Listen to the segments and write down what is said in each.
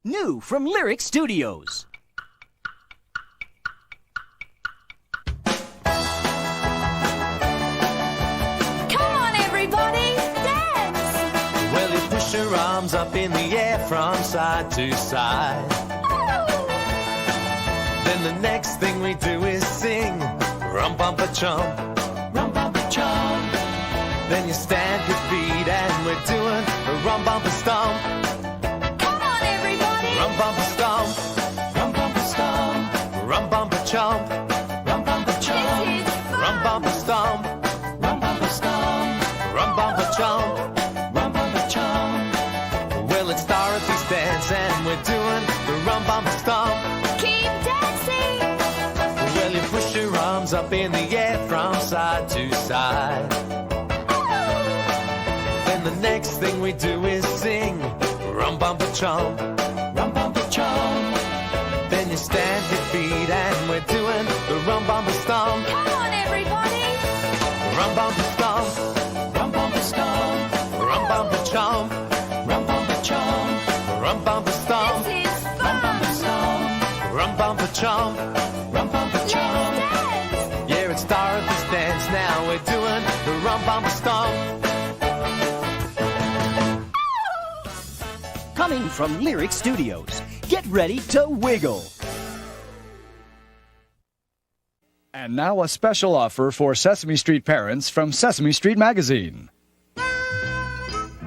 New from Lyric Studios. Come on, everybody, dance! Well, you push your arms up in the air from side to side. Then the next thing we do is sing rum-bumpa-chump, rum-bumpa-chump. Then you stamp your feet and we're doing a rum-bumpa-stomp. Come on, everybody! Rum-bumpa-stomp, rum-bumpa-stomp, rum-bumpa-chump, rum-bumpa-chump, This is fun. rum-bumpa-stomp, rum-bumpa-stomp, rum-bumpa-chump, rum-bumpa-chump. Well, it's Dorothy's dance and we're doing the rum-bumpa-stomp. Keep dancing! Well, you push your arms up in the air from side to side. Then the next thing we do is sing rum-bumpa-chump, rum-bumpa-chump. Then you stamp your feet and we're doing the rum-bumpa-stomp. Come on, everybody! Rum-bumpa-stomp, rum-bumpa-stomp, rum-bumpa-chump, rum-bumpa-chump, rum-bumpa-stomp, This is fun! rum-bumpa-stomp, rum-bumpa-chump, rum-bumpa-chump. Dance! Yeah, it's Dorothy's dance now. We're doing the rum-bumpa-stomp. Coming from Lyric Studios. Get ready to wiggle. And now a special offer for Sesame Street parents from Sesame Street Magazine.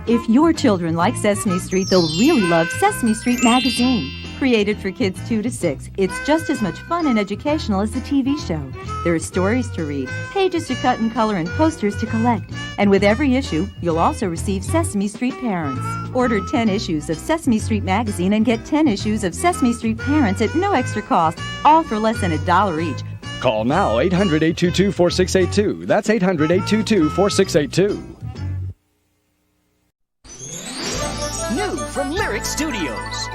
If your children like Sesame Street, they'll really love Sesame Street Magazine. Created for kids 2 to 6, it's just as much fun and educational as the TV show. There are stories to read, pages to cut and color, and posters to collect. And with every issue, you'll also receive Sesame Street Parents. Order 10 issues of Sesame Street Magazine and get 10 issues of Sesame Street Parents at no extra cost, all for less than $1 each. Call now 800-822-4682. That's 800-822-4682. New from Lyric Studios.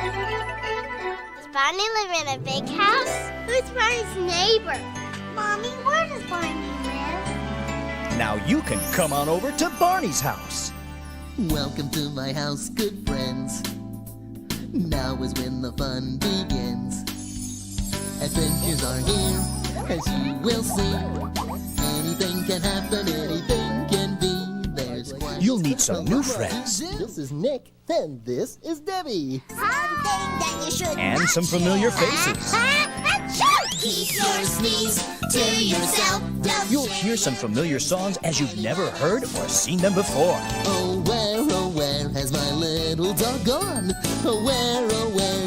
Does Barney live in a big house? Who's Barney's neighbor? Mommy, where does Barney live? Now you can come on over to Barney's house. Welcome to my house, good friends. Now is when the fun begins. Adventures are here, as you will see. Anything can happen, anything can be. There's quite You'll need some new friends. This is Nick, and this is Debbie. Something that you should And not some familiar share. faces. Keep your sneeze to yourself. Don't You'll share hear some familiar songs as you've never heard or seen them before. Oh, where has my little dog gone? Oh, where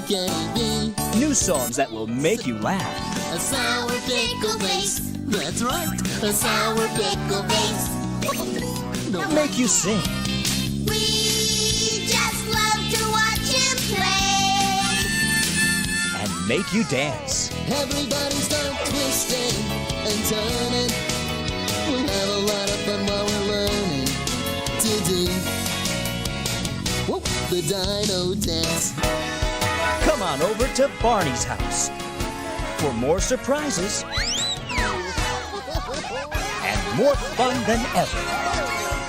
can he be? New songs that will make you laugh. A sour pickle face. That's right, a sour pickle face. No, Make you sing. We just love to watch him play. And make you dance. everybody start twisting and turning. We'll have a lot of fun while we're learning to do the dino dance. Come on over to Barney's house for more surprises and more fun than ever.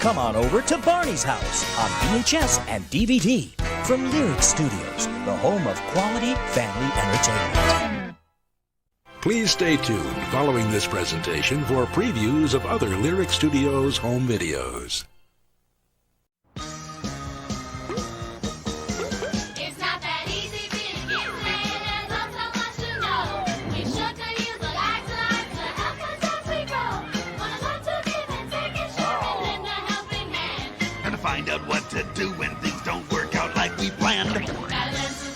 Come on over to Barney's house on VHS and DVD from Lyric Studios, the home of quality family entertainment. Please stay tuned following this presentation for previews of other Lyric Studios home videos. It's not that easy being a kid today, and there's not so much to know. We sure could use a light to help us as we grow. Wanna learn to give and take and share and lend a helping hand. And to find out what to do when things don't work out like we planned. Gotta learn to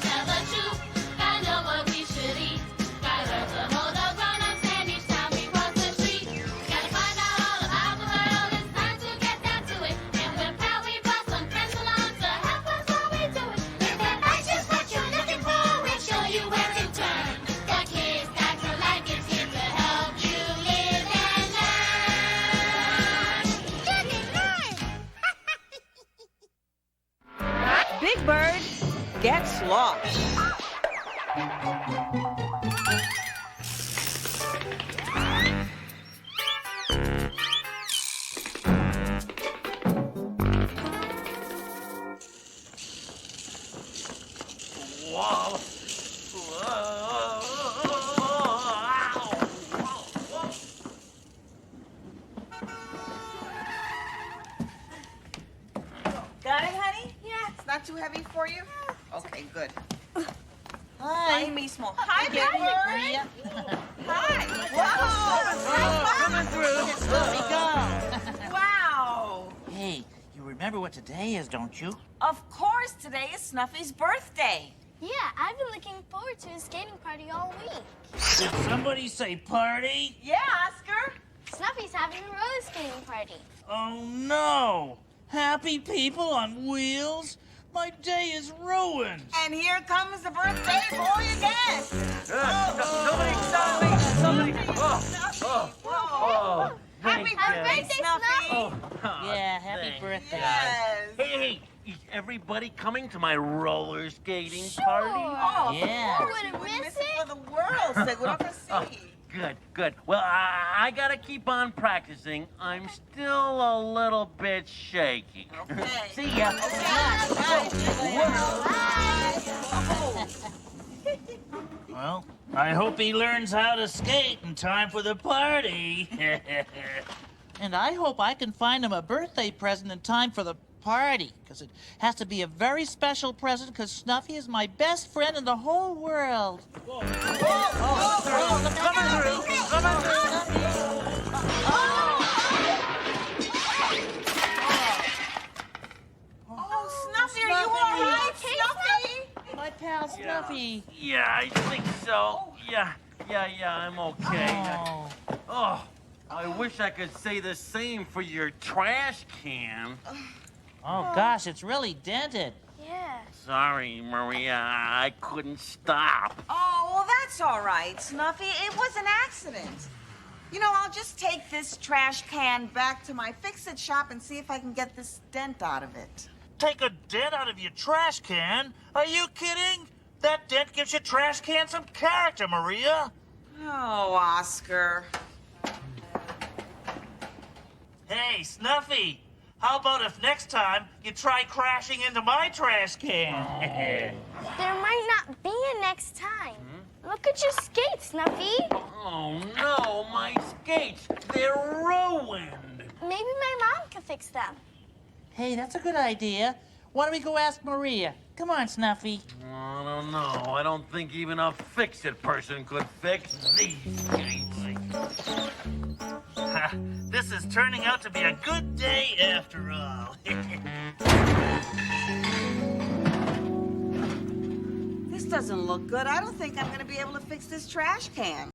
tell the truth, gotta know what we should eat. Gotta learn to hold our grown-ups hand each time we cross the street. Gotta find out all about the world, it's time to get down to it. And with Pal we brought some friends along to help us while we do it. If advice is what you're looking for, we'll show you where to turn. The Kids Factor Life is here to help you live and learn. Big Bird, get slosh. wall. Got it, honey? Yeah. It's not too heavy for you? Okay, good. Hi. Hi, Mismo. Hi, Big Maria. Hi. Whoa. Whoa. Wow. Hey, you remember what today is, don't you? Of course, today is Snuffy's birthday. Yeah, I've been looking forward to his skating party all week. Did somebody say party? Yeah, Oscar. Snuffy's having a roller skating party. Oh, no. Happy people on wheels? My day is ruined. And here comes the birthday boy again. Somebody stop me! Somebody! Happy birthday, Snuffy. Yeah, happy birthday. Yes. Hey, is everybody coming to my roller skating Sure. party? Oh, Yeah. of course. Wouldn't Wouldn't miss miss it for the world. Seguro que sí. Good. Well, I gotta keep on practicing. I'm still a little bit shaky. Okay. See ya. Well, I hope he learns how to skate in time for the party. And I hope I can find him a birthday present in time for the party, because it has to be a very special present, because Snuffy is my best friend in the whole world. Oh, Snuffy, are you all right, Snuffy? My pal Snuffy. Yeah, I think so. Yeah, I'm okay. Oh, I wish I could say the same for your trash can. Oh, gosh, it's really dented. Yeah. Sorry, Maria, I couldn't stop. Oh, well, that's all right, Snuffy. It was an accident. You know, I'll just take this trash can back to my fix-it shop and see if I can get this dent out of it. Take a dent out of your trash can? Are you kidding? That dent gives your trash can some character, Maria. Oh, Oscar. Hey, Snuffy, how about if next time you try crashing into my trash can? There might not be a next time. Look at your skates, Snuffy. Oh no, my skates, they're ruined. Maybe my mom can fix them. Hey, that's a good idea. Why don't we go ask Maria? Come on, Snuffy. I don't know. I don't think even a fix-it person could fix these skates. This is turning out to be a good day after all. This doesn't look good. I don't think I'm going to be able to fix this trash can.